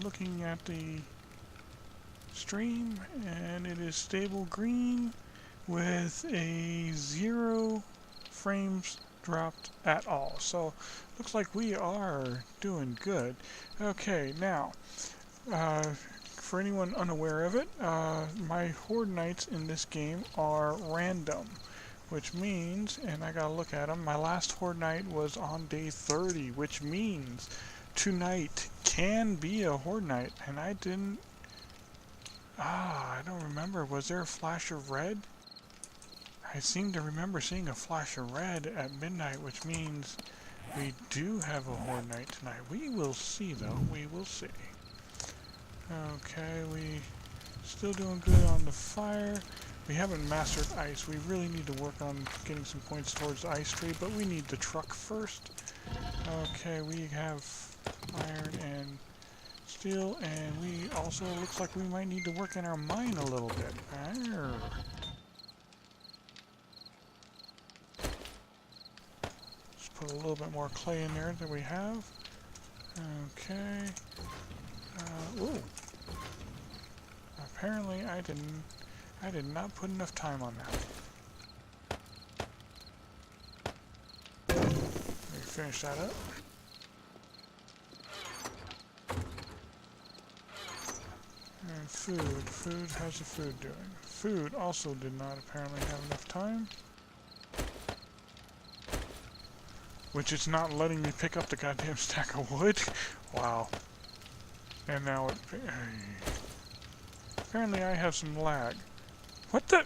looking at the stream, and it is stable green with a 0 frames dropped at all. So looks like we are doing good. Okay, now for anyone unaware of it, my horde nights in this game are random, which means, and I gotta look at them, my last horde night was on day 30, which means tonight can be a horde night, and I didn't, I don't remember, was there a flash of red? I seem to remember seeing a flash of red at midnight, which means we do have a horde night tonight. We will see though, we will see. Okay, we still doing good on the fire. We haven't mastered ice. We really need to work on getting some points towards the ice tree, but we need the truck first. Okay, we have iron and steel, and we also looks like we might need to work in our mine a little bit. Arr. Let's put a little bit more clay in there than we have. Okay. Ooh. Apparently I did not put enough time on that. Let me finish that up. And food. Food, how's the food doing? Food also did not apparently have enough time. Which is not letting me pick up the goddamn stack of wood. Wow. And now it... Apparently I have some lag. What the?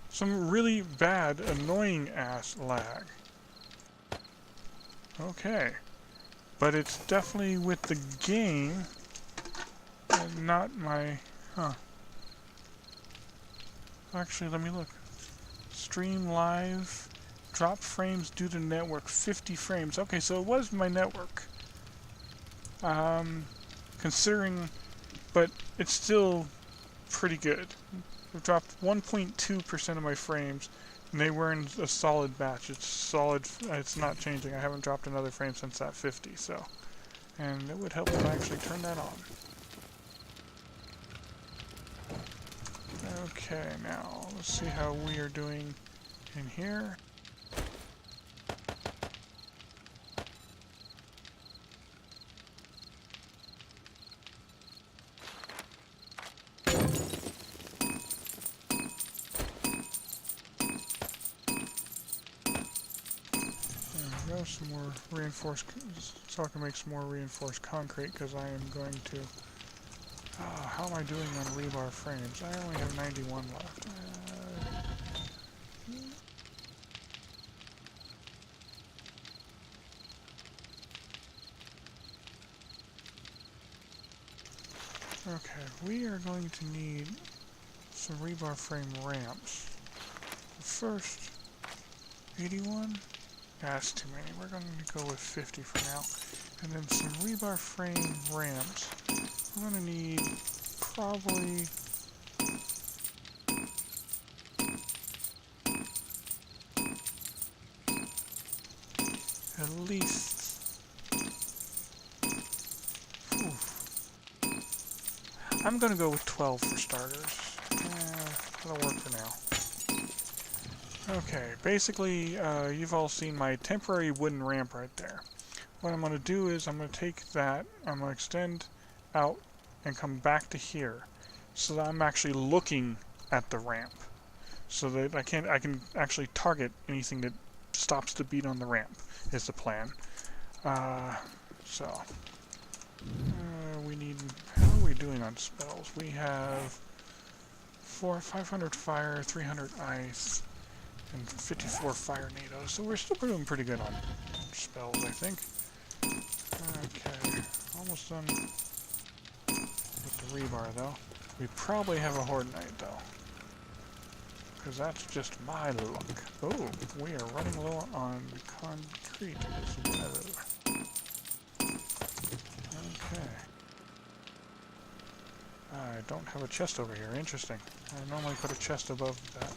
Some really bad, annoying ass lag. Okay. But it's definitely with the game and not my... Huh. Actually, let me look. Stream live. Drop frames due to network. 50 frames. Okay, so it was my network. Considering... But it's still pretty good. I've dropped 1.2% of my frames, and they were in a solid batch. It's solid. It's not changing. I haven't dropped another frame since that 50. So, and it would help if I actually turn that on. Okay, now let's see how we are doing in here. Some more reinforced, so I can make some more reinforced concrete, because I am going to... how am I doing on rebar frames? I only have 91 left. Okay, we are going to need some rebar frame ramps. First, 81. That's too many. We're going to go with 50 for now. And then some rebar frame ramps. We're going to need probably... at least... Oof. I'm going to go with 12 for starters. That'll work for now. Okay, basically, you've all seen my temporary wooden ramp right there. What I'm going to do is I'm going to take that, I'm going to extend out and come back to here, so that I'm actually looking at the ramp, so that I can actually target anything that stops the beat on the ramp, is the plan. We need, how are we doing on spells? We have 500 fire, 300 ice, and 54 fire NATO, so we're still doing pretty good on spells, I think. Okay, almost done with the rebar, though. We probably have a horde night, though, because that's just my luck. Oh, we are running low on concrete as well. Okay. I don't have a chest over here. Interesting. I normally put a chest above that.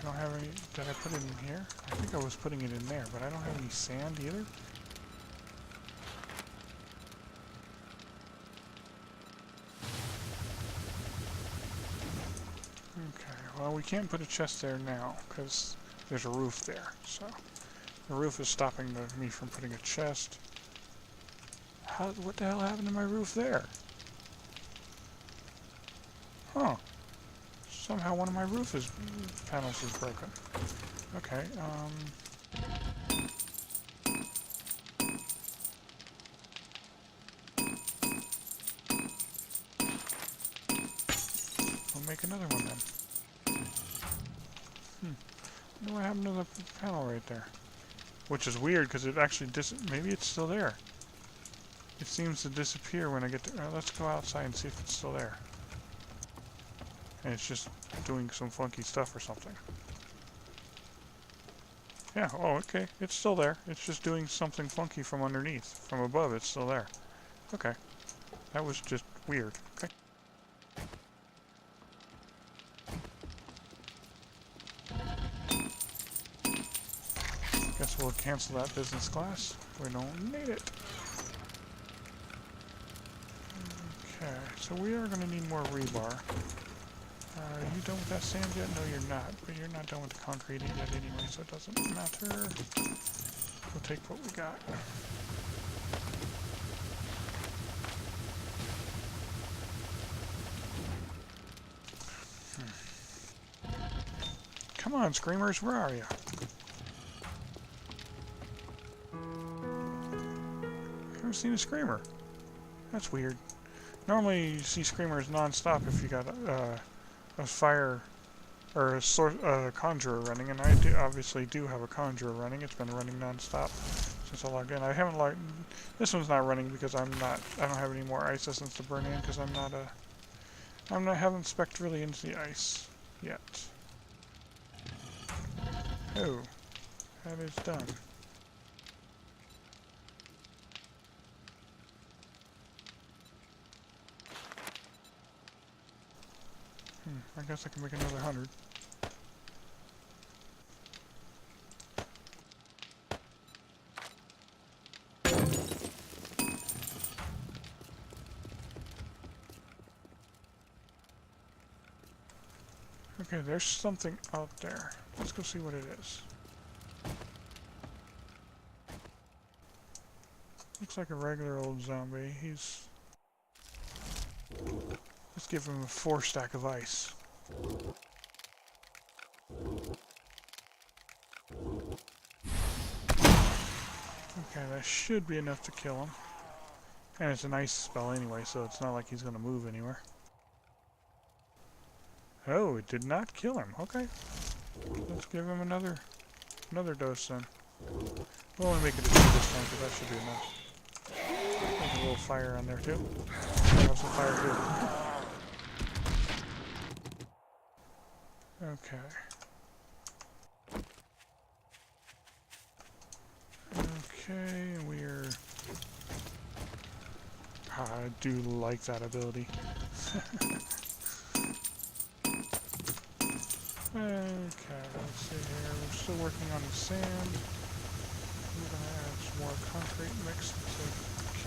I don't have any... Did I put it in here? I think I was putting it in there, but I don't have any sand either. Okay, well we can't put a chest there now, because there's a roof there, so... The roof is stopping me from putting a chest. What the hell happened to my roof there? Huh. Somehow one of my panels is broken. Okay, we'll make another one then. I wonder what happened to the panel right there. Which is weird, because it actually maybe it's still there. It seems to disappear when I get to... let's go outside and see if it's still there. And it's just doing some funky stuff or something. Yeah, oh, okay. It's still there. It's just doing something funky from underneath. From above, it's still there. Okay. That was just weird. Okay. Guess we'll cancel that business class. We don't need it. Okay, so we are going to need more rebar. Are you done with that sand yet? No, you're not. But you're not done with the concrete yet anyway, so it doesn't matter. We'll take what we got. Come on, Screamers, where are you? I haven't seen a Screamer. That's weird. Normally you see Screamers non-stop if you got a fire or a conjurer running, and I obviously do have a conjurer running. It's been running non-stop since I logged in. I haven't logged. This one's not running because I don't have any more ice essence to burn in because haven't spec'd really into the ice yet. Oh, that is done. I guess I can make another 100. Okay, there's something out there. Let's go see what it is. Looks like a regular old zombie. Let's give him a 4 stack of ice. Okay, that should be enough to kill him. And it's an ice spell anyway, so it's not like he's going to move anywhere. Oh, it did not kill him. Okay. Let's give him another dose then. We'll only make it a 2 this time, because that should be enough. There's a little fire on there too. Have some fire too. Okay. Okay, we're... I do like that ability. Okay, let's see here. We're still working on the sand. We're going to add some more concrete mix to Q.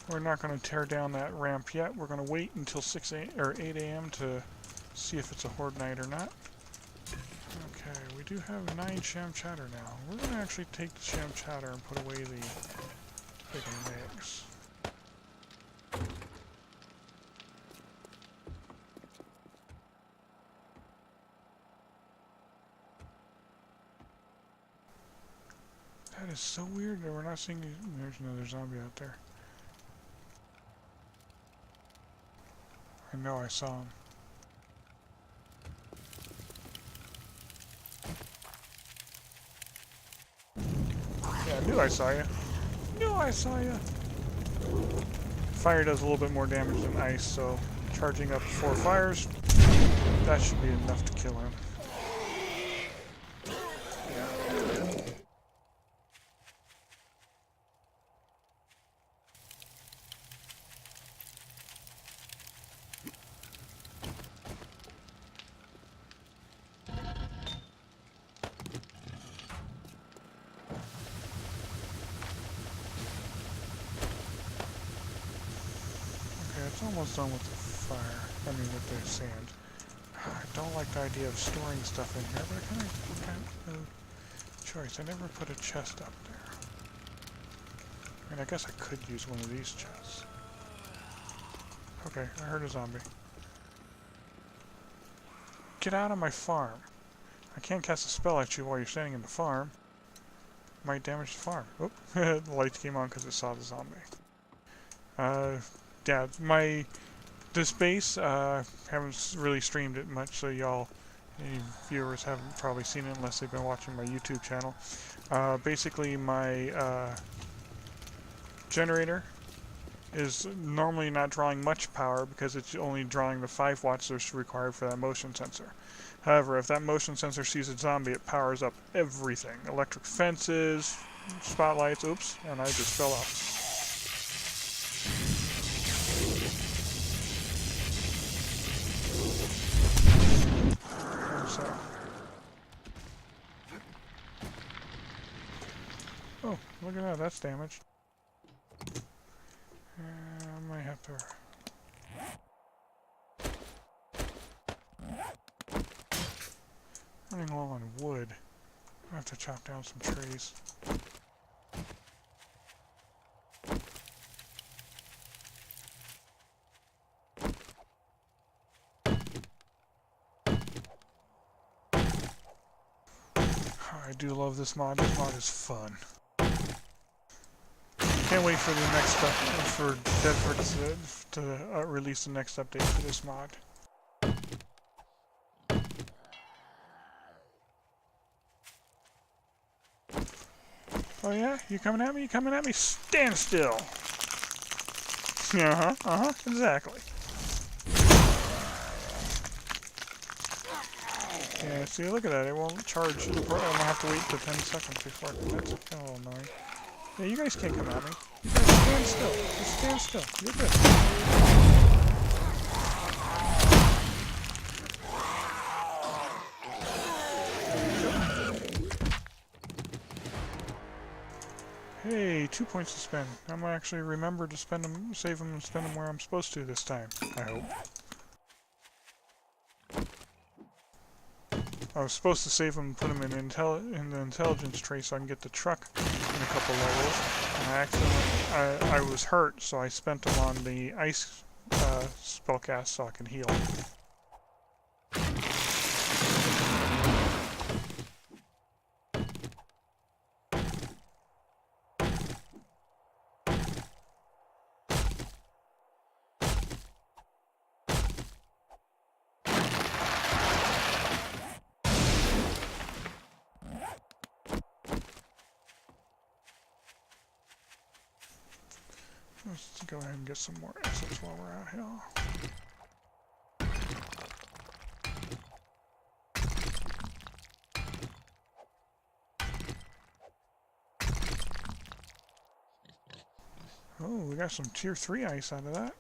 We're not going to tear down that ramp yet. We're going to wait until 8 a.m. to see if it's a horde night or not. Okay, we do have 9 sham chatter now. We're going to actually take the sham chatter and put away the bacon and eggs. That is so weird that we're not seeing these. There's another zombie out there. I know I saw him. Yeah, I knew I saw you. Knew I saw you. Fire does a little bit more damage than ice, so charging up 4 fires, that should be enough to kill him. almost done with the fire. I mean, with the sand. I don't like the idea of storing stuff in here, but I kind of got no choice. I never put a chest up there. I mean, I guess I could use one of these chests. Okay, I heard a zombie. Get out of my farm. I can't cast a spell at you while you're standing in the farm. Might damage the farm. Oop, the lights came on because it saw the zombie. Yeah, this base, haven't really streamed it much, so y'all, any viewers haven't probably seen it unless they've been watching my YouTube channel. Basically, my generator is normally not drawing much power because it's only drawing the 5 watts that's required for that motion sensor. However, if that motion sensor sees a zombie, it powers up everything. Electric fences, spotlights, oops, and I just fell off. So. Oh, look at that, that's damaged. I might have to... Running low on wood. I have to chop down some trees. I do love this mod. This mod is fun. Can't wait for the next for Deadworks to release the next update for this mod. Oh yeah? You coming at me? You coming at me? Stand still! Exactly. Yeah, see, look at that. It won't charge. I'm gonna have to wait for 10 seconds before that's kind of annoying. Yeah, you guys can't come at me. You guys stand still. Just stand still. You're good. Hey, 2 points to spend. I'm gonna actually remember to spend them, save them, and spend them where I'm supposed to this time. I hope. I was supposed to save them and put them in the intelligence tray so I can get the truck in a couple levels. And I was hurt, so I spent them on the ice spellcast so I can heal. Let's go ahead and get some more assets while we're out here. Oh, we got some tier 3 ice out of that.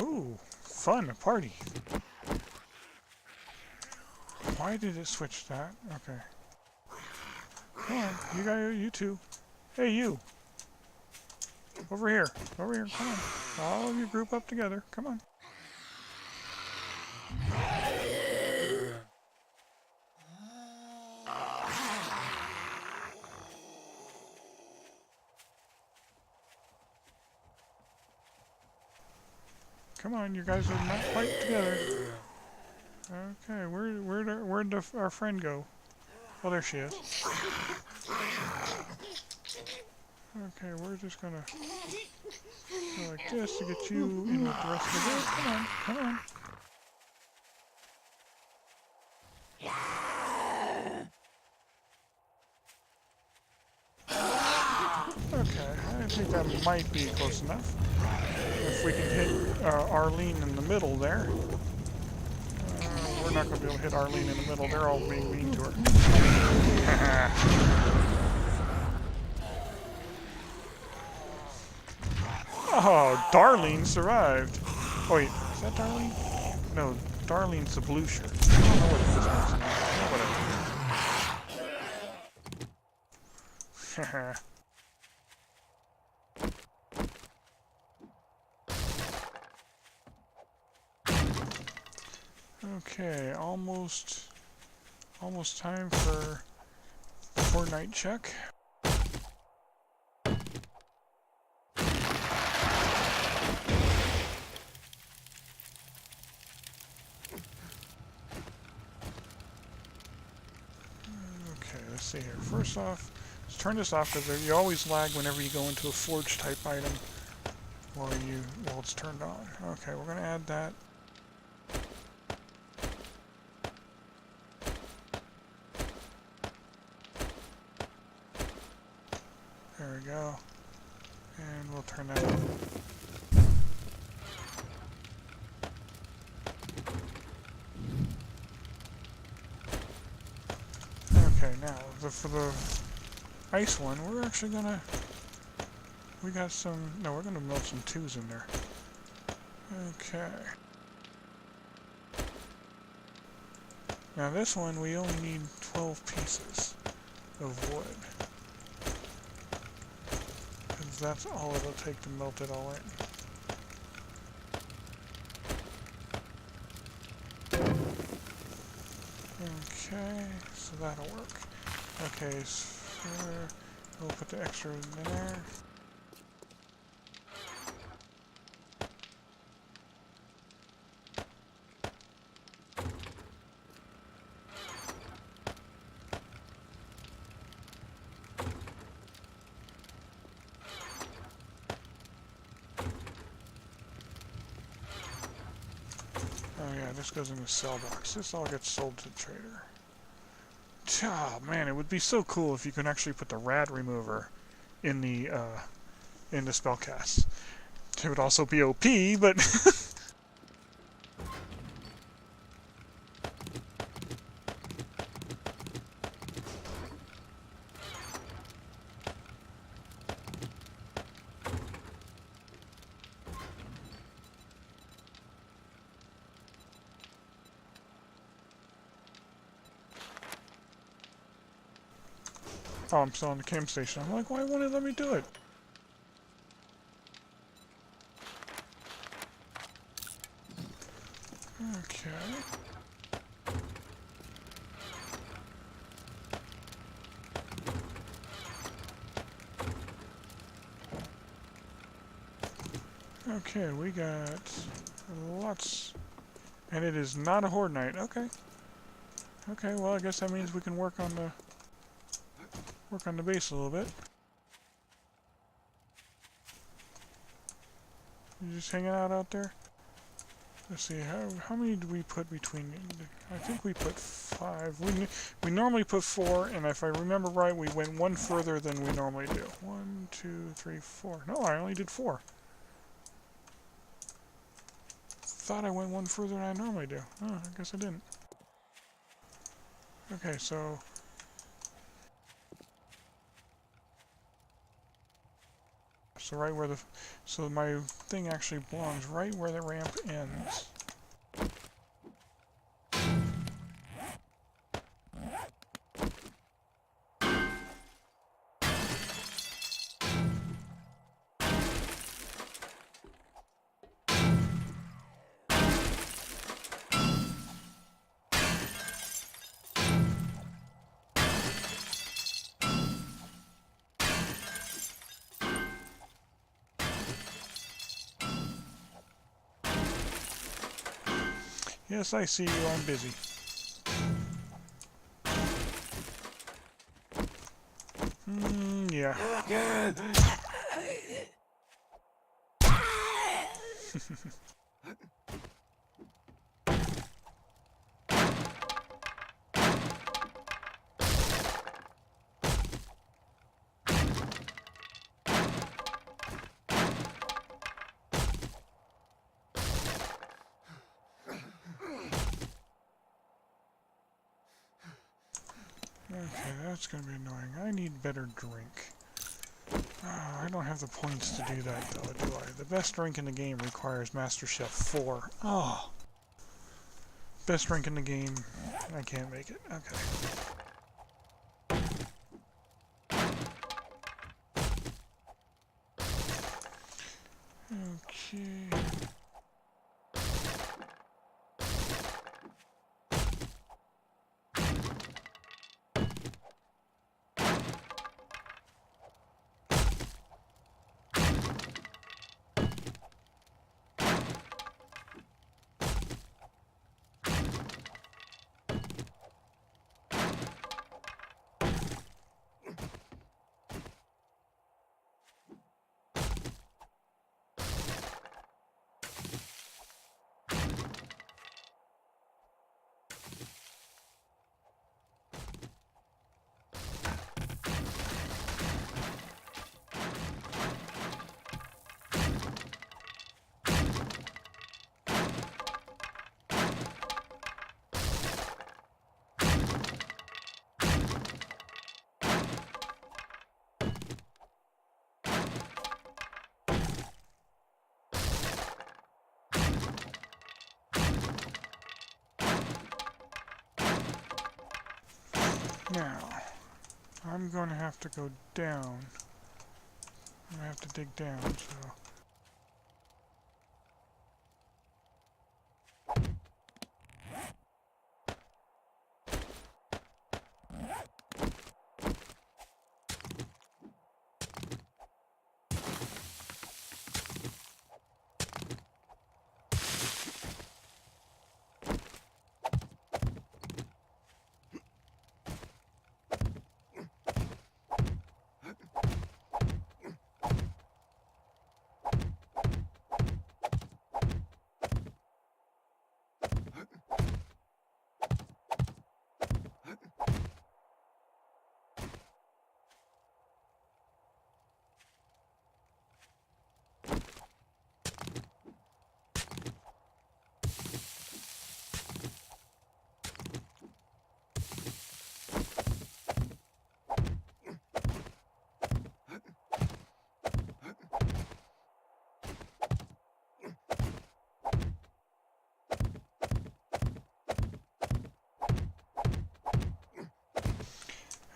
Oh, fun, a party. Why did it switch that? Okay. Come on, you two. Hey, you. Over here, come on. All of you group up together, come on. Come on, you guys are not quite together. Okay, where'd our friend go? Oh, there she is. Okay, we're just gonna go like this to get you in with the rest of the group. Come on, come on. Okay, I think that might be close enough. If we can hit Arlene in the middle there. We're not going to be able to hit Arlene in the middle. They're all being mean to her. Oh, Darlene survived. Oh, wait, is that Darlene? No, Darlene's the blue shirt. I don't know what this one's name is. Whatever. Okay, almost time for the Fortnite check. Okay, let's see here. First off, let's turn this off because you always lag whenever you go into a forge type item while it's turned on. Okay, we're gonna add that. There we go. And we'll turn that on. Okay, now for the ice one, we're actually gonna we're gonna melt some 2s in there. Okay. Now this one we only need 12 pieces of wood. Because that's all it'll take to melt it all in. Okay, so that'll work. Okay, so we'll put the extra in there. Oh yeah, this goes in the sell box. This all gets sold to the trader. Oh man, it would be so cool if you could actually put the rad remover in the spellcast. It would also be OP, but oh, I'm still on the camp station. I'm like, why won't it let me do it? Okay. Okay, we got lots, and it is not a horde night. Okay. Okay, well, I guess that means we can work on the base a little bit. You just hanging out there? Let's see, how many do we put between? I think we put 5. We normally put 4, and if I remember right, we went 1 further than we normally do. 1, 2, 3, 4. No, I only did 4. Thought I went 1 further than I normally do. Oh, I guess I didn't. Okay, so right where so my thing actually belongs right where the ramp ends. Yes, I see you. I'm busy. Yeah. Okay, that's gonna be annoying. I need better drink. Oh, I don't have the points to do that though, do I? The best drink in the game requires Master Chef 4. Oh! Best drink in the game. I can't make it. Okay. Okay. Now, I'm going to have to go down. I'm going to have to dig down, so...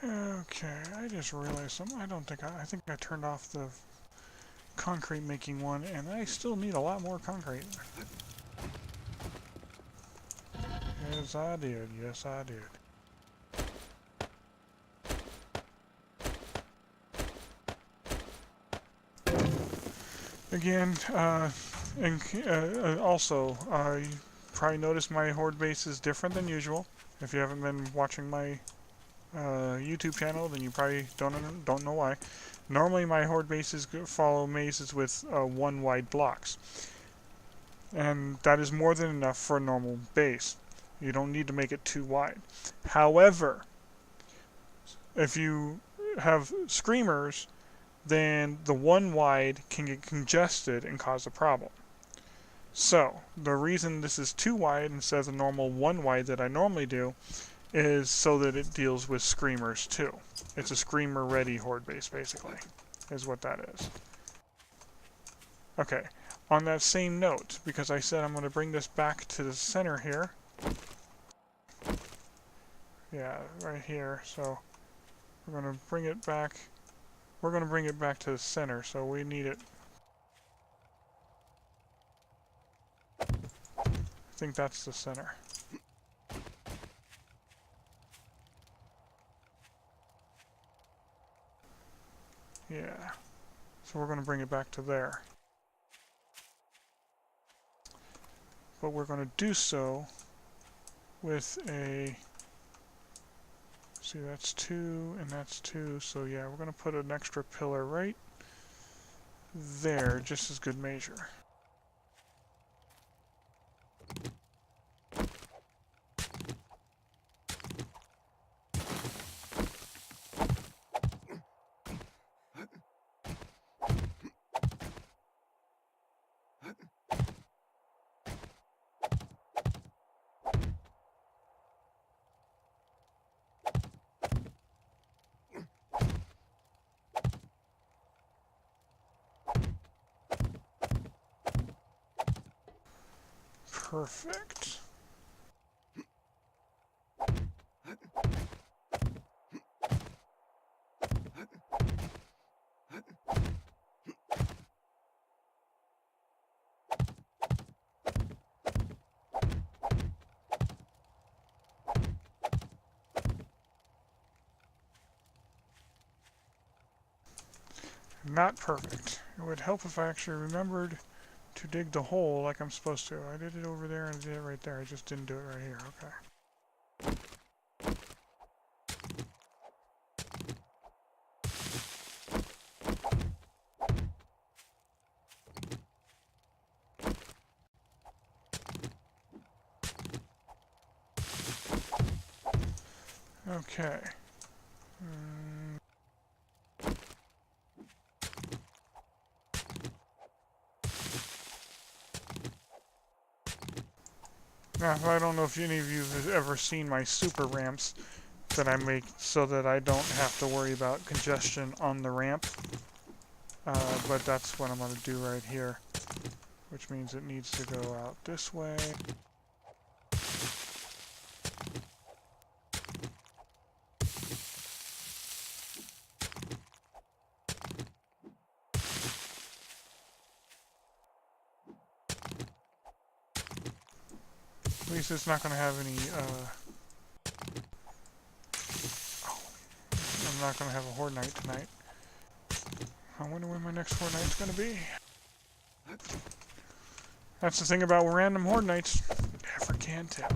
Okay, I just realized something. I think I turned off the concrete making one, and I still need a lot more concrete. Yes, I did. Yes, I did. Again, also, you probably noticed my horde base is different than usual. If you haven't been watching my YouTube channel, then you probably don't know why. Normally, my horde bases follow mazes with 1 wide blocks, and that is more than enough for a normal base. You don't need to make it too wide. However, if you have screamers, then the 1 wide can get congested and cause a problem. So, the reason this is 2 wide instead of the normal 1 wide that I normally do is so that it deals with screamers too. It's a screamer ready horde base basically, is what that is. Okay, on that same note, because I said I'm going to bring this back to the center here. Yeah, right here, so we're going to bring it back. We're going to bring it back to the center, so we need it. I think that's the center. Yeah. So we're going to bring it back to there. but we're going to do so with a, see, that's 2 and that's 2, so yeah, we're going to put an extra pillar right there, just as good measure. Perfect. Not perfect. It would help if I actually remembered to dig the hole like I'm supposed to. I did it over there and I did it right there. I just didn't do it right here. Okay. Okay. Now, I don't know if any of you have ever seen my super ramps that I make so that I don't have to worry about congestion on the ramp. But that's what I'm going to do right here, which means it needs to go out this way. At least it's not going to have any, I'm not going to have a horde night tonight. I wonder when my next horde night's going to be. That's the thing about random horde nights. Never can tell.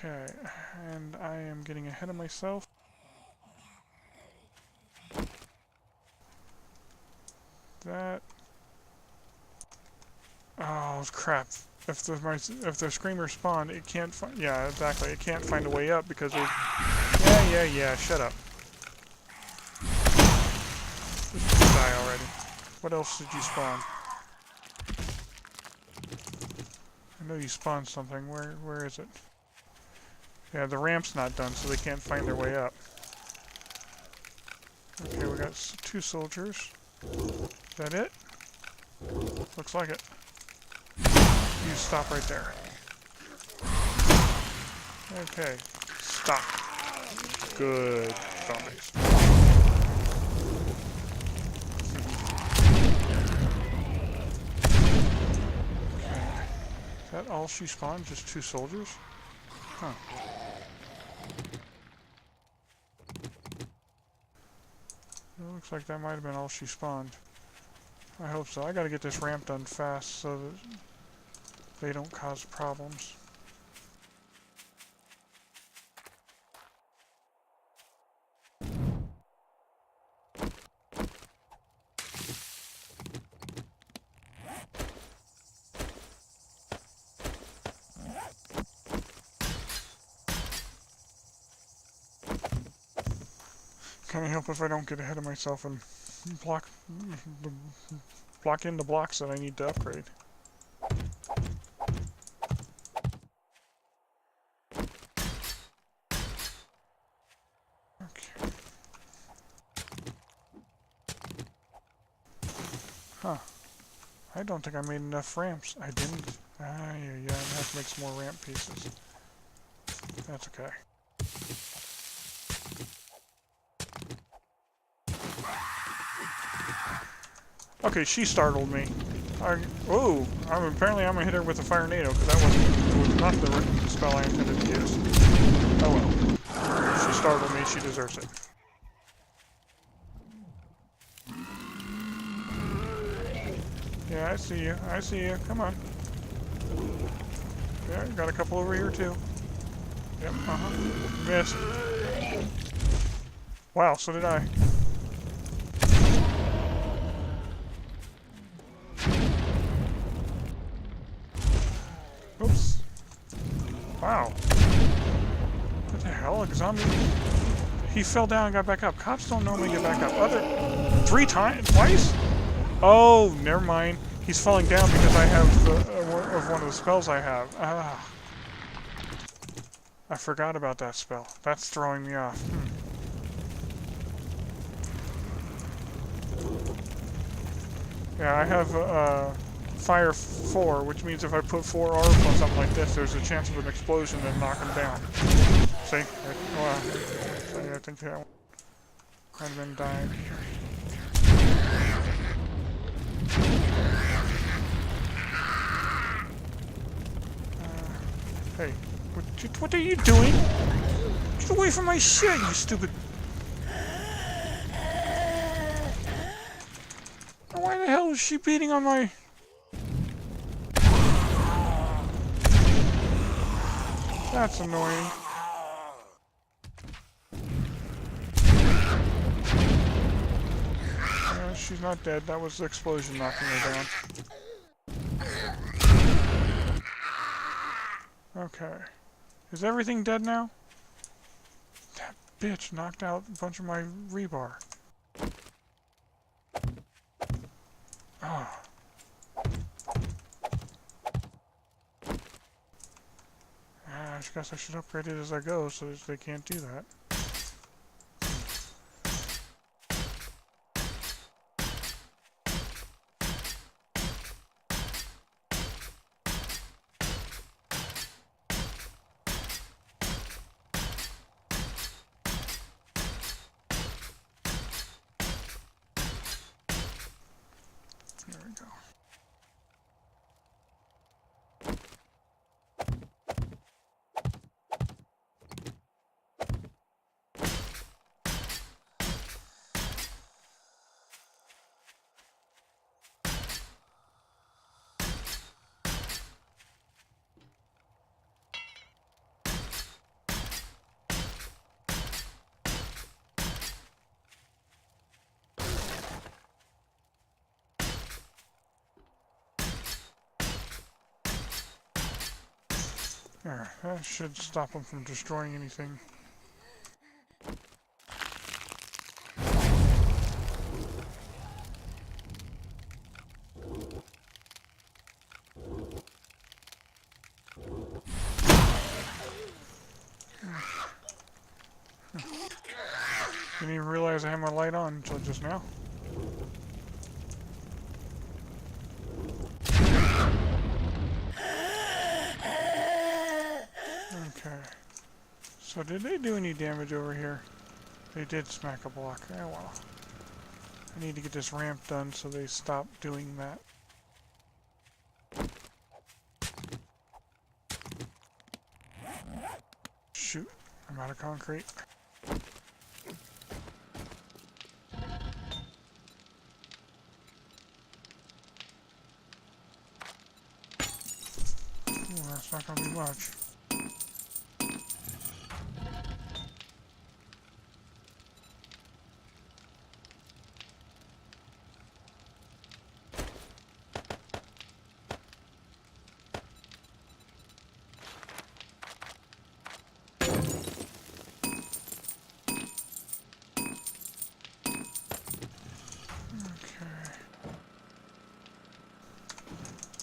Okay, and I am getting ahead of myself. That. Oh crap! If the screamer spawned, it can't find. Yeah, exactly. It can't find a way up because it. Yeah. Shut up. Just die already. What else did you spawn? I know you spawned something. Where is it? Yeah, the ramp's not done, so they can't find their way up. Okay, we got 2 soldiers. Is that it? Looks like it. You stop right there. Okay, stop. Good zombies. Okay. Is that all she spawned? Just 2 soldiers? Huh. It looks like that might have been all she spawned. I hope so. I gotta get this ramp done fast so that they don't cause problems. Can't help if I don't get ahead of myself and block in the blocks that I need to upgrade. Okay. Huh. I don't think I made enough ramps. I didn't. Yeah, I have to make some more ramp pieces. That's okay. Okay, she startled me. Apparently I'm gonna hit her with a fire NATO, because that was not the spell I intended to use. Oh well. She startled me, she deserves it. Yeah, I see you. I see you. Come on. Yeah, got a couple over here too. Yep, Missed. Wow, so did I. Oops. Wow. What the hell? A zombie? He fell down and got back up. Cops don't normally get back up. Other... 3 times? Twice? Oh, never mind. He's falling down because I have the, one of the spells I have. Ah. I forgot about that spell. That's throwing me off. Yeah, I have Fire 4, which means if I put 4 arms on something like this, there's a chance of an explosion and knock him down. See? Wow. So yeah, I think that one might have been dying. Hey, what are you doing? Get away from my shit, you stupid... Why the hell is she beating on my... That's annoying. She's not dead. That was the explosion knocking her down. Okay. Is everything dead now? That bitch knocked out a bunch of my rebar. Oh. I guess I should upgrade it as I go so that they can't do that. There we go. There, that should stop them from destroying anything. Didn't even realize I had my light on until just now. Okay. So did they do any damage over here? They did smack a block. Oh well. I need to get this ramp done so they stop doing that. Shoot. I'm out of concrete. Ooh, that's not gonna be much.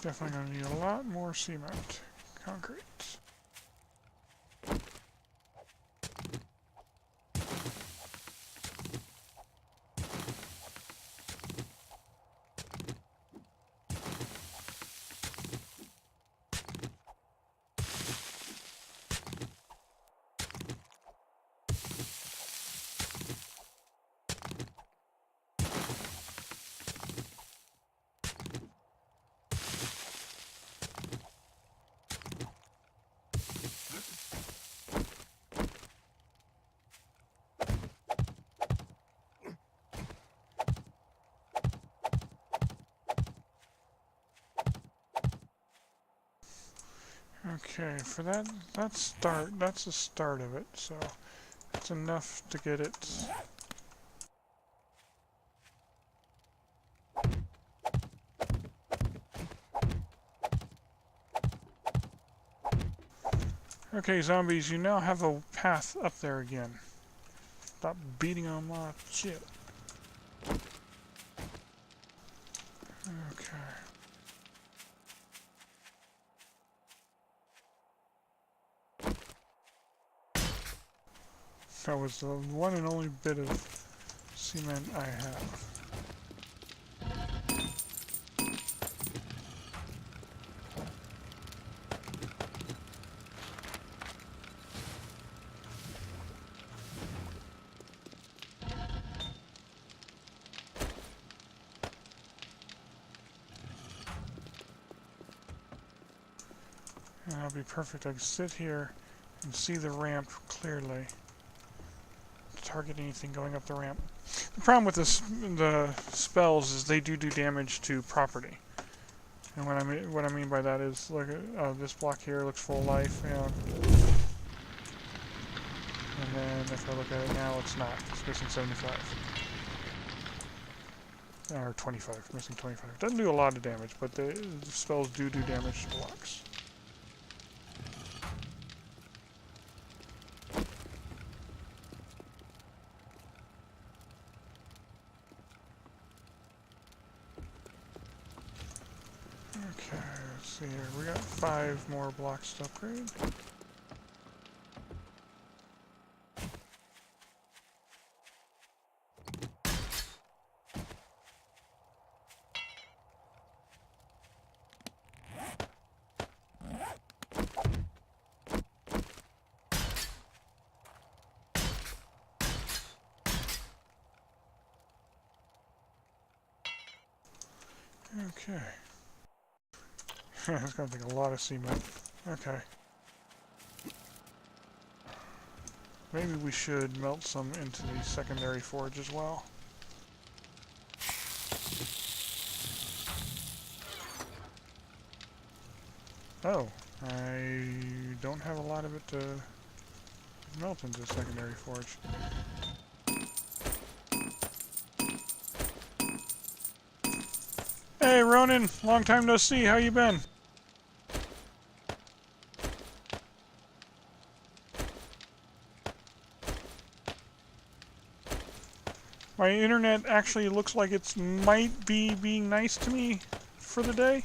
Definitely going to need a lot more cement concrete. Okay, for that's the start of it, so that's enough to get it. Okay, zombies, you now have a path up there again. Stop beating on my shit. Okay. That was the one and only bit of cement I have. And that'll be perfect. I can sit here and see the ramp clearly. Target anything going up the ramp. The problem with the spells is they do damage to property. And what I mean by that is, look at this block here looks full life, you know. And then if I look at it now, it's not. It's missing 75. Or 25. Missing 25. Doesn't do a lot of damage, but the spells do damage to blocks. Okay, let's see here. We got 5 more blocks to upgrade. Okay. It's gonna take a lot of cement. Okay. Maybe we should melt some into the secondary forge as well. Oh, I don't have a lot of it to melt into the secondary forge. Hey Ronan, long time no see, how you been? My internet actually looks like it might be being nice to me for the day.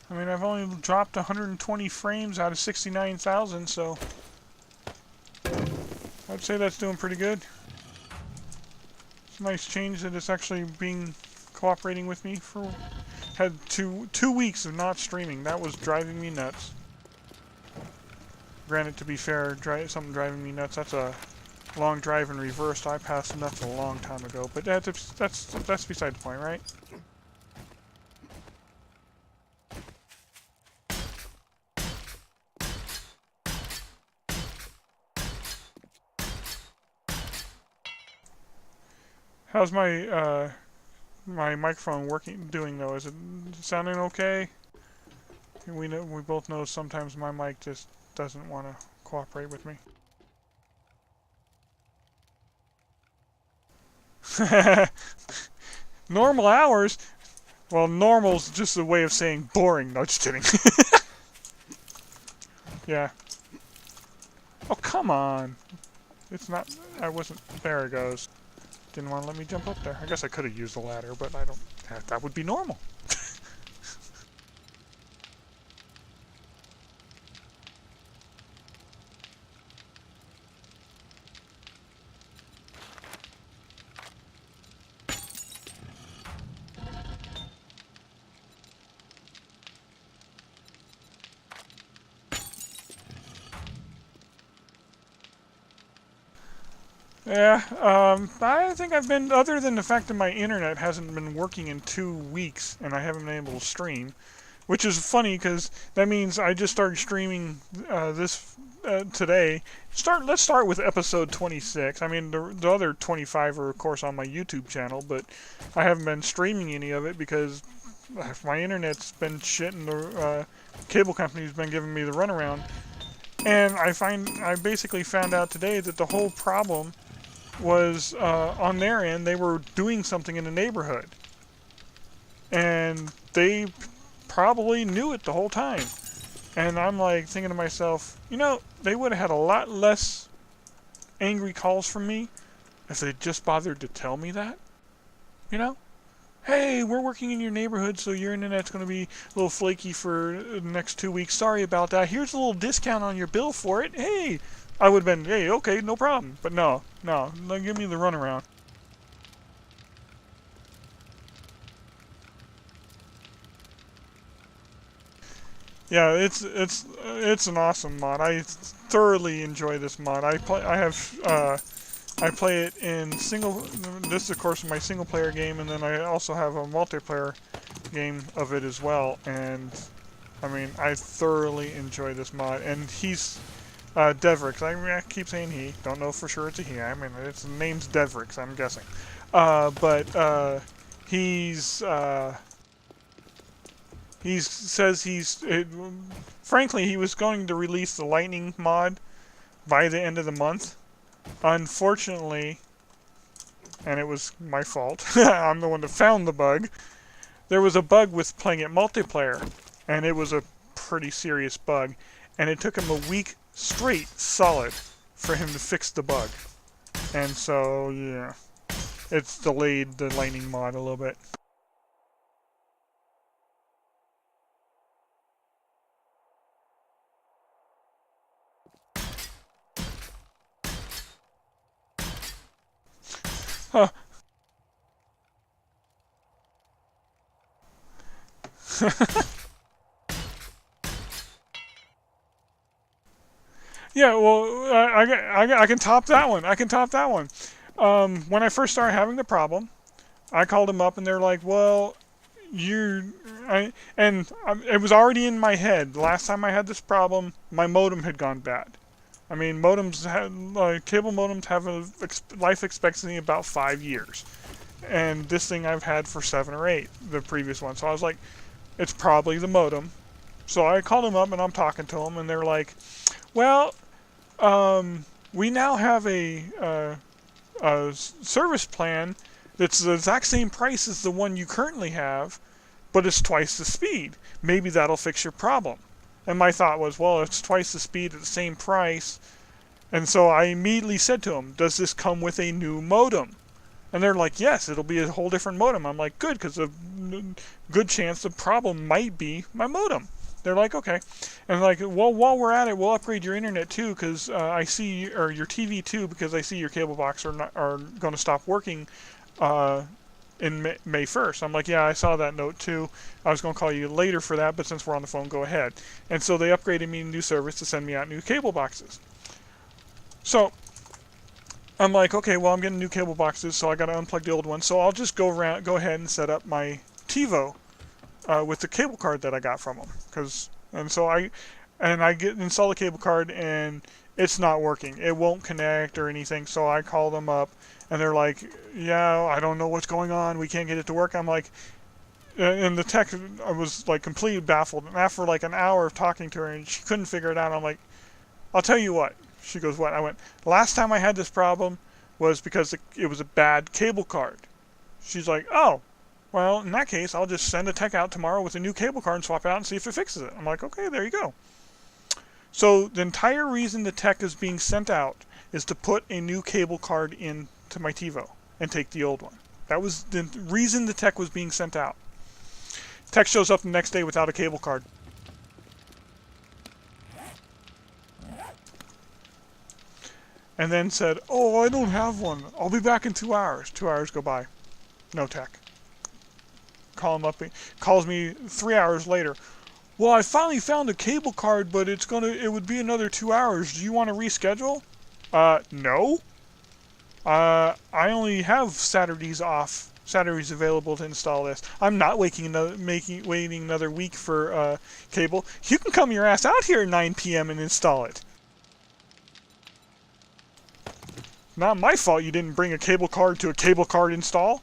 I mean, I've only dropped 120 frames out of 69,000, so I'd say that's doing pretty good. It's a nice change that it's actually cooperating with me. Had two weeks of not streaming. That was driving me nuts. Granted, to be fair, something driving me nuts, that's a long drive in reverse. I passed nuts a long time ago, but that's beside the point, right? How's my my microphone doing though? Is it sounding okay? We both know sometimes my mic just doesn't want to cooperate with me. Normal hours? Well, normal's just a way of saying boring. No, just kidding. Yeah. Oh, come on. It's not... I wasn't... There it goes. Didn't want to let me jump up there. I guess I could have used a ladder, but I don't... That would be normal. Yeah, I think I've been, other than the fact that my internet hasn't been working in 2 weeks and I haven't been able to stream, which is funny because that means I just started streaming today. Let's start with episode 26. I mean, the other 25 are, of course, on my YouTube channel, but I haven't been streaming any of it because my internet's been shit and the cable company's been giving me the runaround. And I basically found out today that the whole problem was on their end. They were doing something in the neighborhood. And they probably knew it the whole time. And I'm like thinking to myself, you know, they would have had a lot less angry calls from me if they just bothered to tell me that. You know? Hey, we're working in your neighborhood, so your internet's going to be a little flaky for the next 2 weeks. Sorry about that. Here's a little discount on your bill for it. Hey! I would have been, hey, okay, no problem. But no, give me the runaround. Yeah, it's an awesome mod. I thoroughly enjoy this mod. I play it in single. This is of course my single player game, and then I also have a multiplayer game of it as well. And I mean, I thoroughly enjoy this mod. And he's Devrix. I keep saying he. Don't know for sure it's a he. I mean, its name's Devrix. I'm guessing. But he's. Frankly, he was going to release the lightning mod by the end of the month. Unfortunately, and it was my fault, I'm the one that found the bug. There was a bug with playing it multiplayer, and it was a pretty serious bug. And it took him a week straight, solid, for him to fix the bug. And so, yeah, it's delayed the lightning mod a little bit. Huh. Yeah, well, I can top that one. I can top that one. When I first started having the problem, I called them up and they're like, well, it was already in my head. The last time I had this problem, my modem had gone bad. I mean, cable modems have a life expectancy of about 5 years. And this thing I've had for 7 or 8, the previous one. So I was like, it's probably the modem. So I called them up and I'm talking to them and they're like, well, we now have a service plan that's the exact same price as the one you currently have, but it's twice the speed. Maybe that'll fix your problem. And my thought was, well, it's twice the speed at the same price. And so I immediately said to them, does this come with a new modem? And they're like, yes, it'll be a whole different modem. I'm like, good, because a good chance the problem might be my modem. They're like, okay. And like, well, while we're at it, we'll upgrade your internet too, because I see, or your TV too, because I see your cable box are going to stop working in May 1st. I'm like, yeah, I saw that note too. I was going to call you later for that, but since we're on the phone, go ahead. And so they upgraded me a new service to send me out new cable boxes. So I'm like, okay, well, I'm getting new cable boxes, so I got to unplug the old one. So I'll just go ahead and set up my TiVo with the cable card that I got from them. I install the cable card and it's not working. It won't connect or anything. So I call them up and they're like, yeah, I don't know what's going on. We can't get it to work. I'm like, and the tech, I was like completely baffled. And after like an hour of talking to her and she couldn't figure it out, I'm like, I'll tell you what. She goes, what? I went, last time I had this problem was because it was a bad cable card. She's like, oh, well, in that case, I'll just send a tech out tomorrow with a new cable card and swap it out and see if it fixes it. I'm like, okay, there you go. So the entire reason the tech is being sent out is to put a new cable card into my TiVo and take the old one. That was the reason the tech was being sent out. Tech shows up the next day without a cable card. And then said, oh, I don't have one. I'll be back in 2 hours. 2 hours go by. No tech. Call him up. He calls me 3 hours later. Well, I finally found a cable card, but it would be another 2 hours. Do you want to reschedule? No. I only have Saturdays off. Saturdays available to install this. I'm not waiting another week for cable. You can come your ass out here at 9 p.m. and install it. Not my fault you didn't bring a cable card to a cable card install.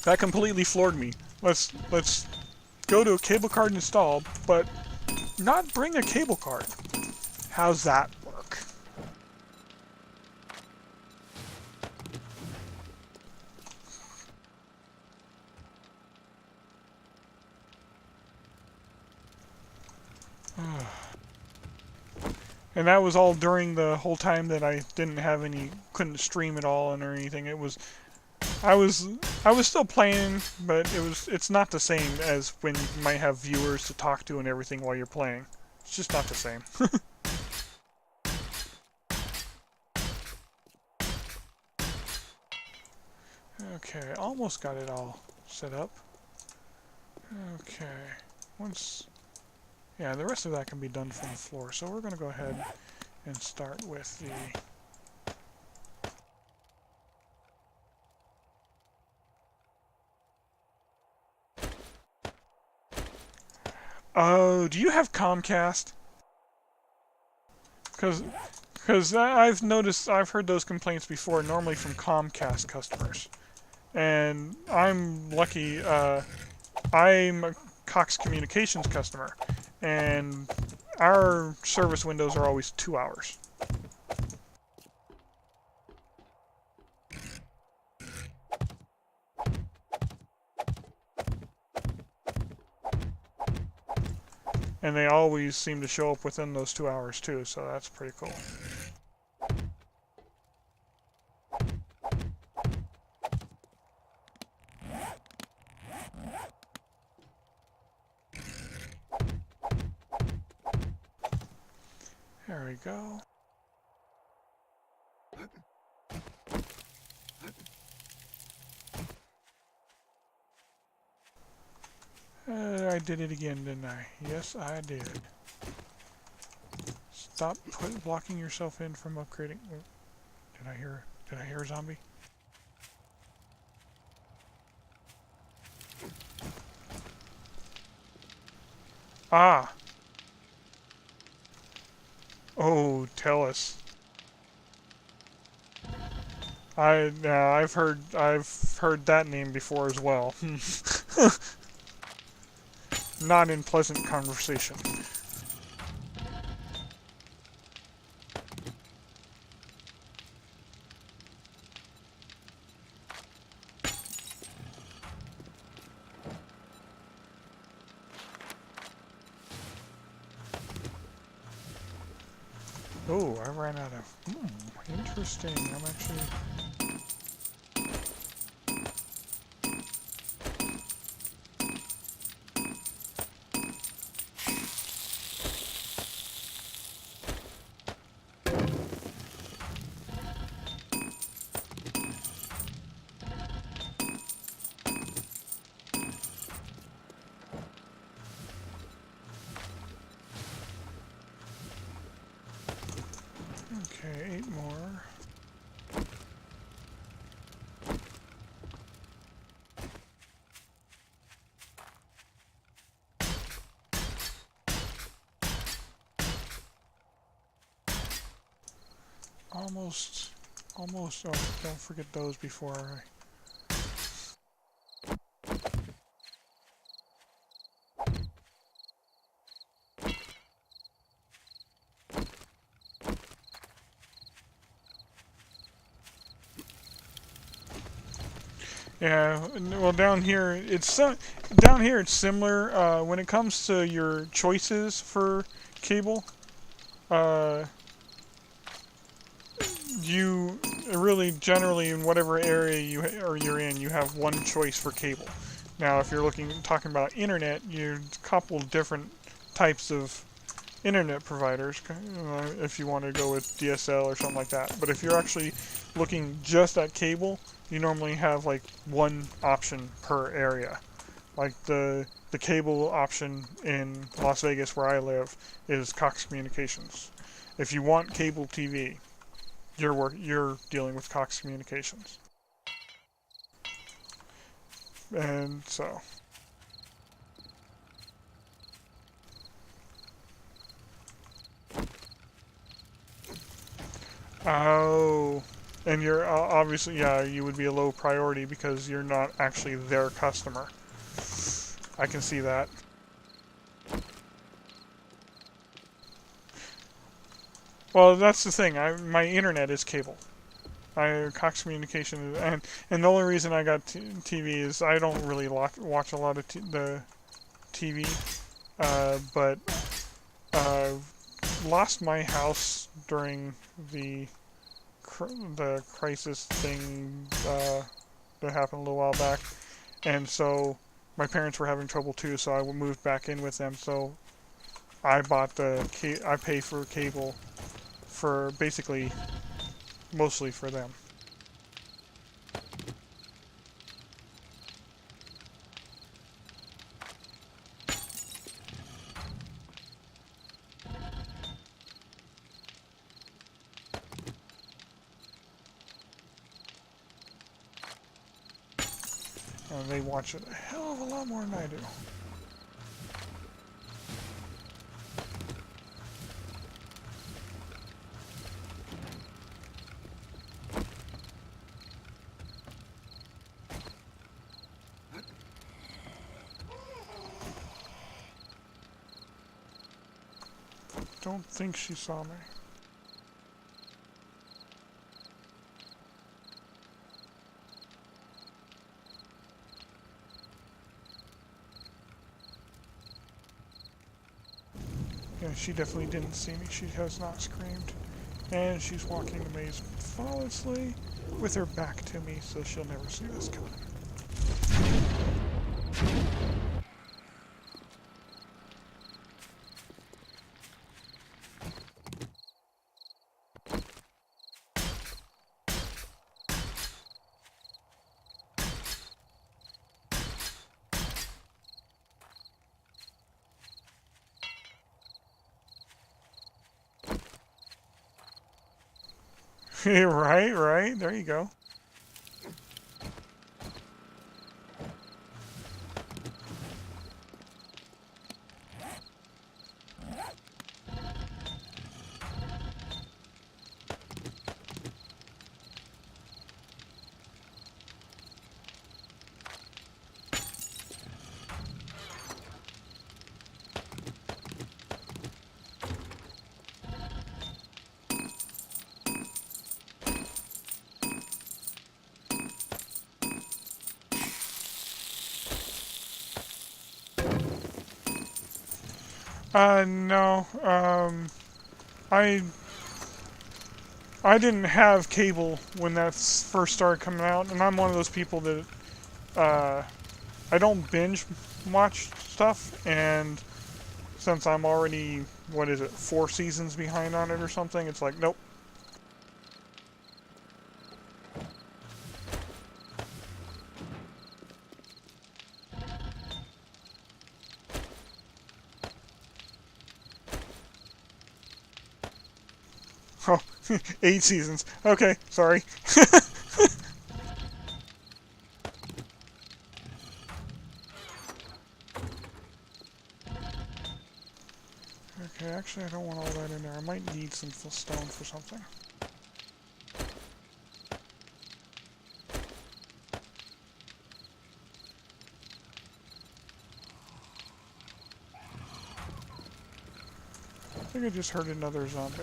That completely floored me. Let's go to a cable card install, but not bring a cable card. How's that work? And that was all during the whole time that I didn't have any, couldn't stream at all or anything. It was, I was still playing, but it's not the same as when you might have viewers to talk to and everything while you're playing. It's just not the same. Okay, almost got it all set up. Okay, yeah, the rest of that can be done from the floor. So we're going to go ahead and start with the... Oh, do you have Comcast? Because I've noticed, I've heard those complaints before, normally from Comcast customers. And I'm lucky, I'm a Cox Communications customer, and our service windows are always 2 hours. And they always seem to show up within those 2 hours too, so that's pretty cool. There we go. I did it again, didn't I? Yes, I did. Stop blocking yourself in from upgrading. Did I hear a zombie? Ah! Oh, tell us. I've heard that name before as well. Not in pleasant conversation. Oh, I ran out of... interesting. I'm actually... Okay, 8 more. Almost. Oh, don't forget those before I... Yeah, well down here it's similar when it comes to your choices for cable. You really generally in whatever area you're in, you have one choice for cable. Now, if you're talking about internet, you're a couple different types of internet providers. If you want to go with DSL or something like that. But if you're actually looking just at cable, you normally have like one option per area. Like the cable option in Las Vegas where I live is Cox Communications. If you want cable TV, you're dealing with Cox Communications. And so oh, And you're obviously, yeah, you would be a low priority because you're not actually their customer. I can see that. Well, that's the thing. My internet is cable. Cox Communication, and the only reason I got TV is I don't really watch a lot of the TV, but lost my house during the crisis thing that happened a little while back, and so my parents were having trouble too, so I moved back in with them. So I bought I pay for cable for basically mostly for them. And they watch it a hell of a lot more than I do. Don't think she saw me. Yeah, she definitely didn't see me. She has not screamed. And she's walking the maze flawlessly with her back to me, so she'll never see this coming. Right, right. There you go. No. I I didn't have cable when that first started coming out, and I'm one of those people that uh, I don't binge watch stuff, and since I'm already, what is it, 4 seasons behind on it or something, it's like, nope. Oh, 8 seasons. Okay, sorry. Okay, actually I don't want all that in there. I might need some stone for something. I think I just heard another zombie.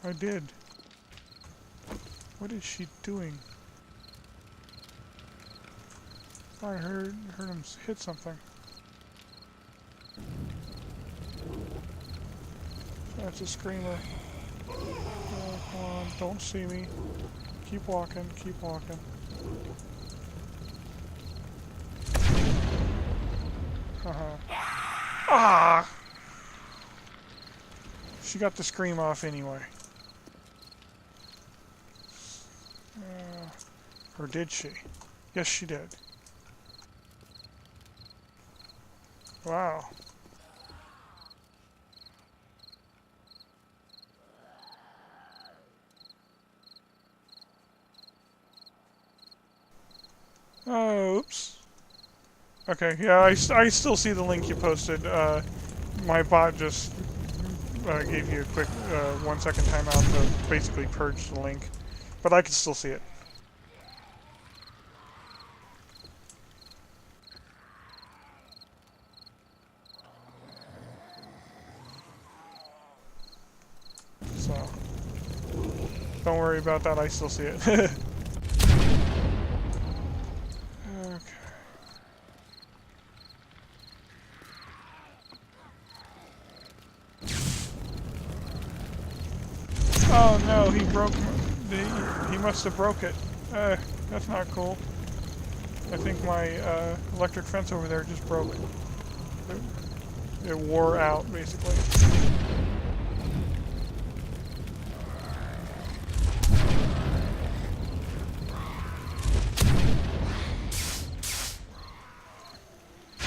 I did. What is she doing? I heard him hit something. That's a screamer. Oh, come on, don't see me. Keep walking, keep walking. Haha. Ah! She got the scream off anyway. Or did she? Yes, she did. Wow. Oh, oops. Okay, yeah, I still see the link you posted. My bot just gave you a quick 1 second timeout to basically purge the link. But I can still see it. So, don't worry about that, I still see it. Okay. Oh no, he broke. He must have broke it. That's not cool. I think my electric fence over there just broke. It wore out, basically.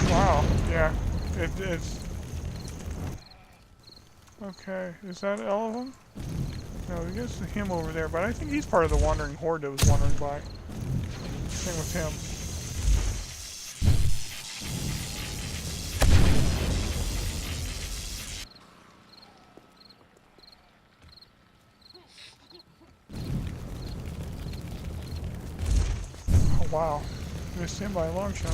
Wow, yeah. It's... Okay, is that all of them? No, I guess him over there, but I think he's part of the wandering horde that was wandering by. Same with him. Oh wow, missed him by a long shot.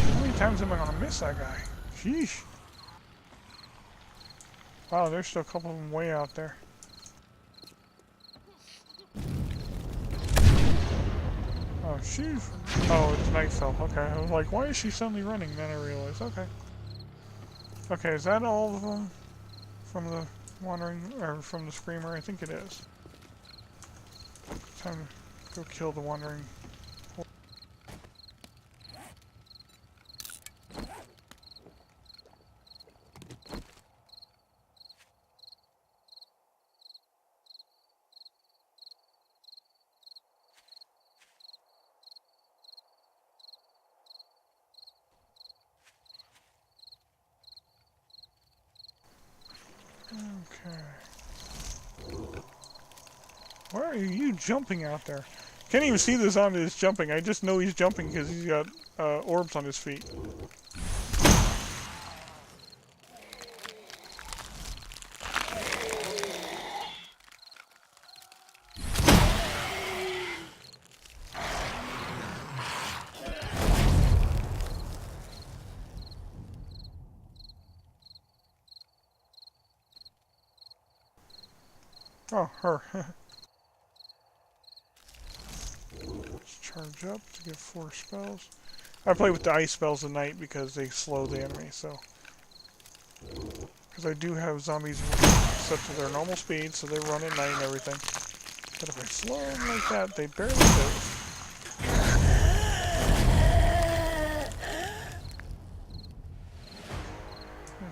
How many times am I gonna miss that guy? Sheesh. Wow, there's still a couple of them way out there. Oh, sheesh. Oh, it's Nightfell. Okay, I was like, why is she suddenly running? Then I realized, okay. Okay, is that all of them from the wandering, or from the screamer? I think it is. Time to go kill the wandering. Okay. Why are you jumping out there? Can't even see the zombie that's jumping. I just know he's jumping because he's got orbs on his feet. Oh, her. Let's charge up to get 4 spells. I play with the ice spells at night because they slow the enemy, so. Because I do have zombies set to their normal speed, so they run at night and everything. But if I slow them like that, they barely move.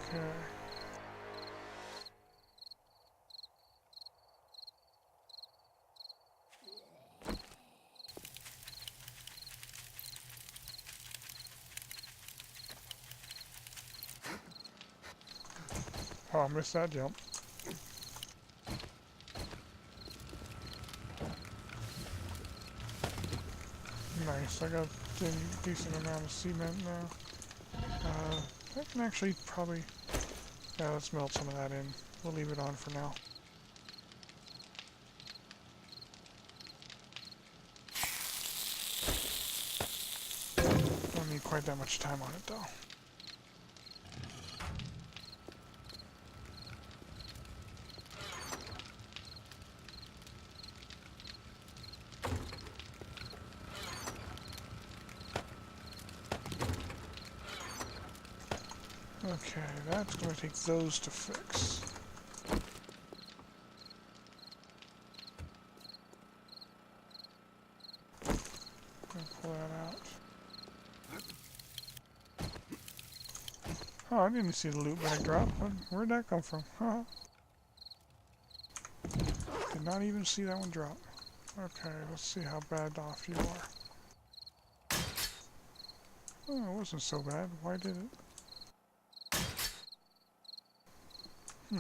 Okay. Oh, I missed that jump. Nice, I got a decent amount of cement now. I can actually probably... Yeah, let's melt some of that in. We'll leave it on for now. Don't need quite that much time on it, though. Okay, that's going to take those to fix. Pull that out. Oh, I didn't see the loot bag drop. Where'd that come from? Huh? Did not even see that one drop. Okay, let's see how bad off you are. Oh, it wasn't so bad. Why did it? Hmm.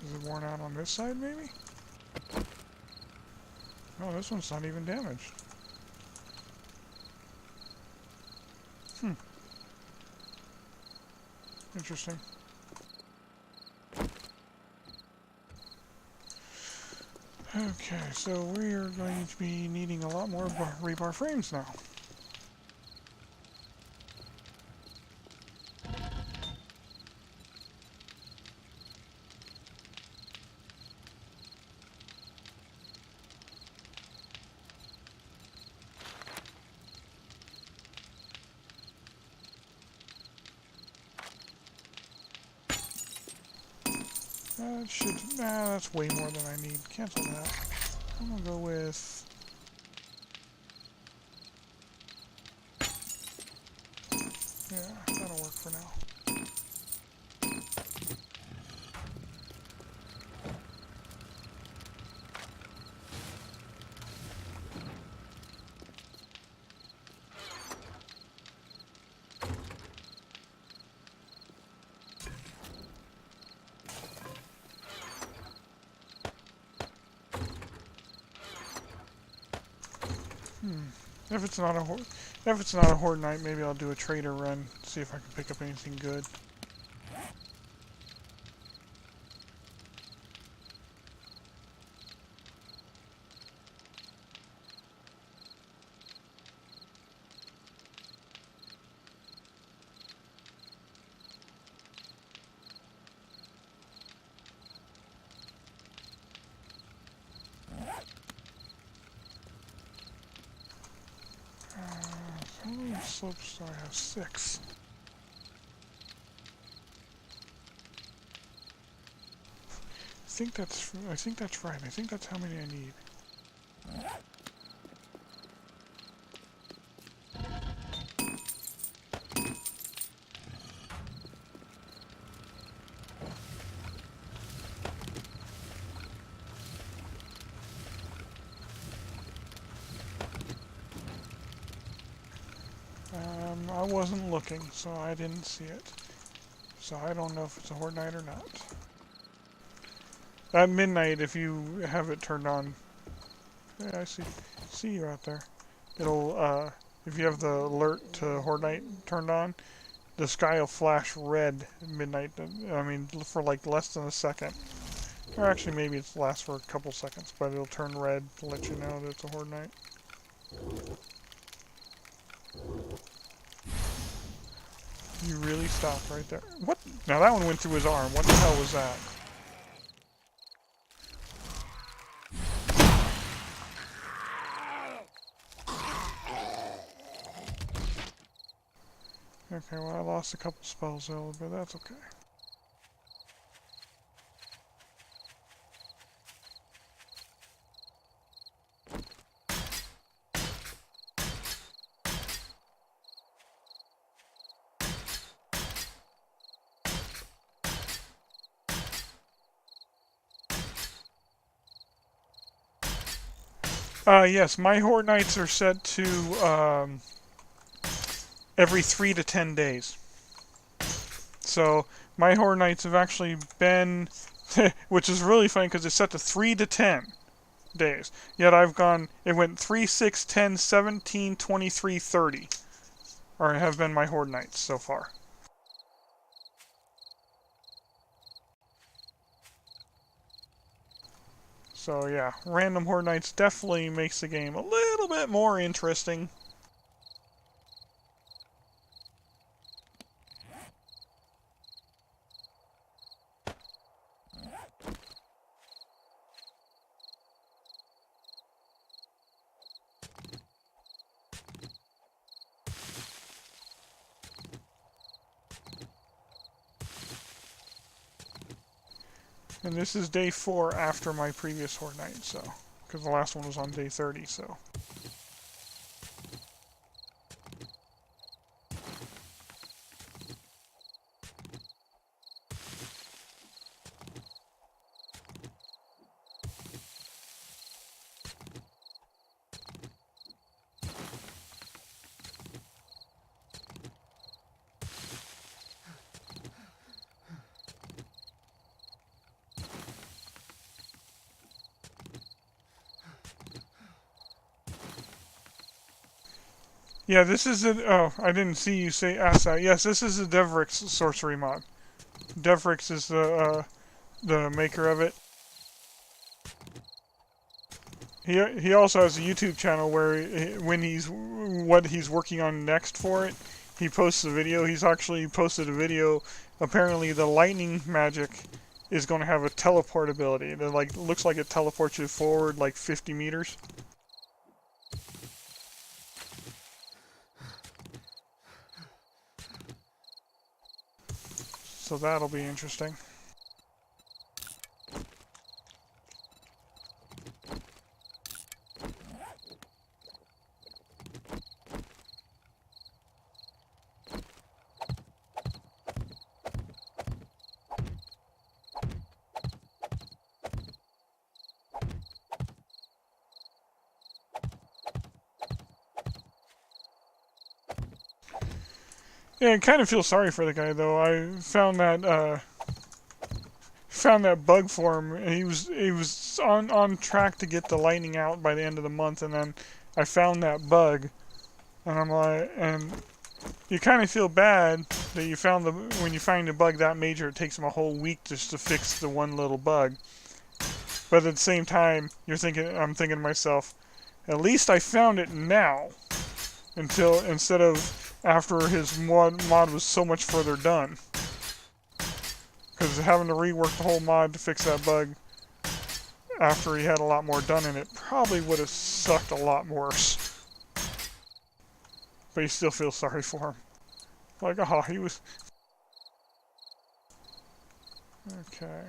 Is it worn out on this side, maybe? No, this one's not even damaged. Hmm. Interesting. Okay, so we are going to be needing a lot more rebar frames now. That should... Nah, that's way more than I need. Cancel that. I'm gonna go with... Yeah, that'll work for now. If it's not a horde night, maybe I'll do a trader run, see if I can pick up anything good. How many slopes do I have? 6. I think that's right. I think that's how many I need. I wasn't looking, so I didn't see it. So I don't know if it's a horde night or not. At midnight, if you have it turned on, yeah, I see you out there. It'll if you have the alert to horde night turned on, the sky will flash red at midnight. I mean, for like less than a second. Or actually, maybe it lasts for a couple seconds, but it'll turn red to let you know that it's a horde night. You really stopped right there. What? Now that one went through his arm. What the hell was that? Okay, well I lost a couple spells though, but that's okay. Yes, my horde nights are set to every 3 to 10 days. So my horde nights have actually been, which is really funny because it's set to 3 to 10 days. Yet I've gone, it went 3, 6, 10, 17, 23, 30. Or have been my horde nights so far. So yeah, random horde nights definitely makes the game a little bit more interesting. And this is day 4 after my previous horde night, so because the last one was on day 30, so. Yeah, this is a. Oh, I didn't see you say ask that. Yes, this is a Devrix sorcery mod. Devrix is the maker of it. He also has a YouTube channel where when what he's working on next for it, he posts a video. He's actually posted a video. Apparently, the lightning magic is going to have a teleport ability. It looks like it teleports you forward like 50 meters. So that'll be interesting. Yeah, I kind of feel sorry for the guy though. I found that bug for him. And he was on track to get the lightning out by the end of the month, and then I found that bug, and I'm like, and you kind of feel bad that you found when you find a bug that major, it takes them a whole week just to fix the one little bug. But at the same time, I'm thinking to myself, at least I found it now, instead of after his mod was so much further done. Because having to rework the whole mod to fix that bug after he had a lot more done in it probably would have sucked a lot worse. But you still feel sorry for him. Like, oh, he was... Okay.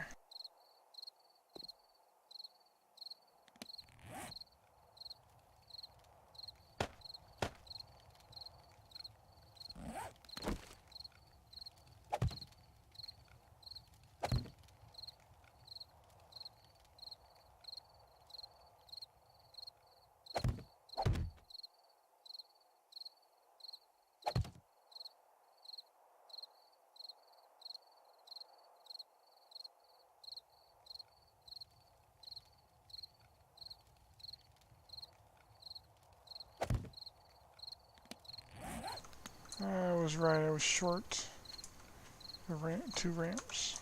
I was right, I was short the 2 ramps.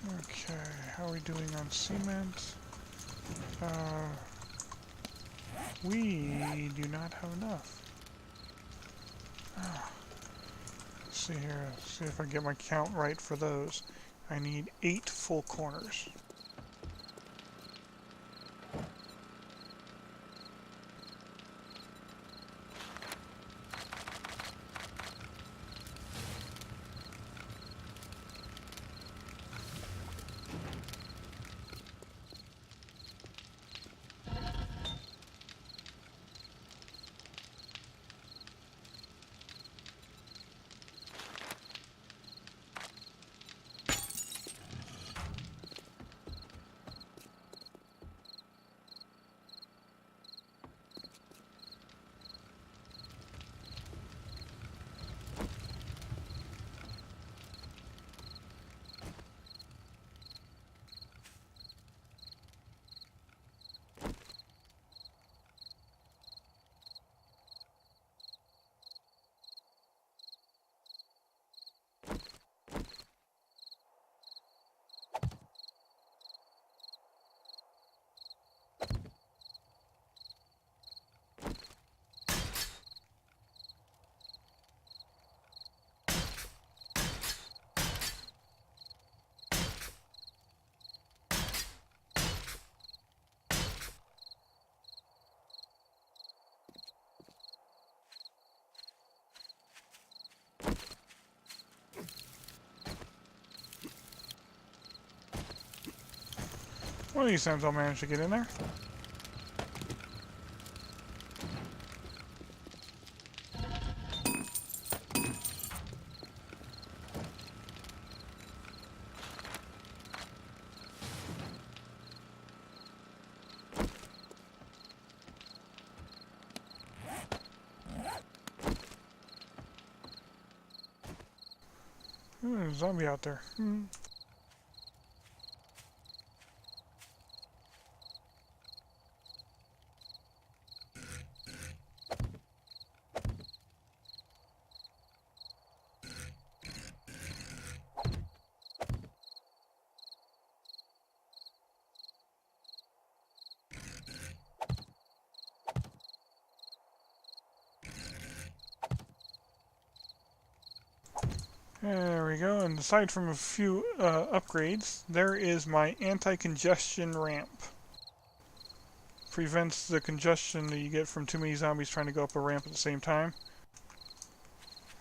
Okay, how are we doing on cement? We do not have enough. Let's see here, see if I get my count right for those. I need 8 full corners. One of these times I'll manage to get in there. There's a zombie out there. There we go, and aside from a few upgrades, there is my anti-congestion ramp. Prevents the congestion that you get from too many zombies trying to go up a ramp at the same time.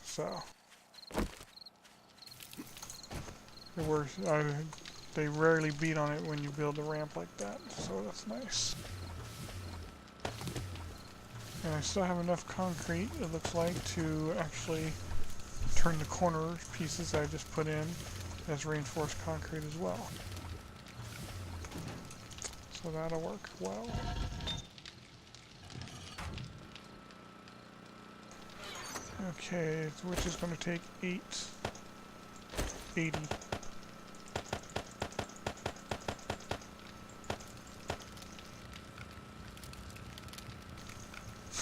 So, they rarely beat on it when you build a ramp like that, so that's nice. And I still have enough concrete, it looks like, to actually turn the corner pieces that I just put in as reinforced concrete as well. So that'll work well. Okay, which is going to take 880.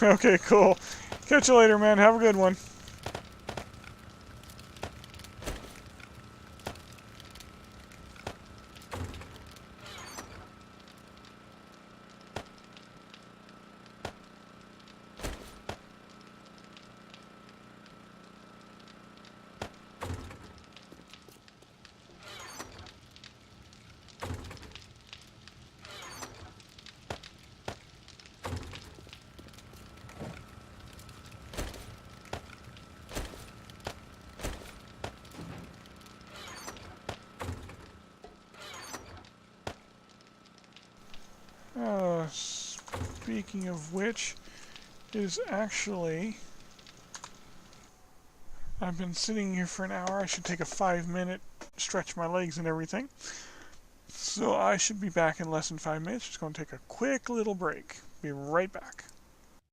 Okay, cool. Catch you later, man. Have a good one. Speaking of which, is actually, I've been sitting here for an hour. I should take a 5-minute stretch my legs and everything. So I should be back in less than 5 minutes. Just going to take a quick little break. Be right back.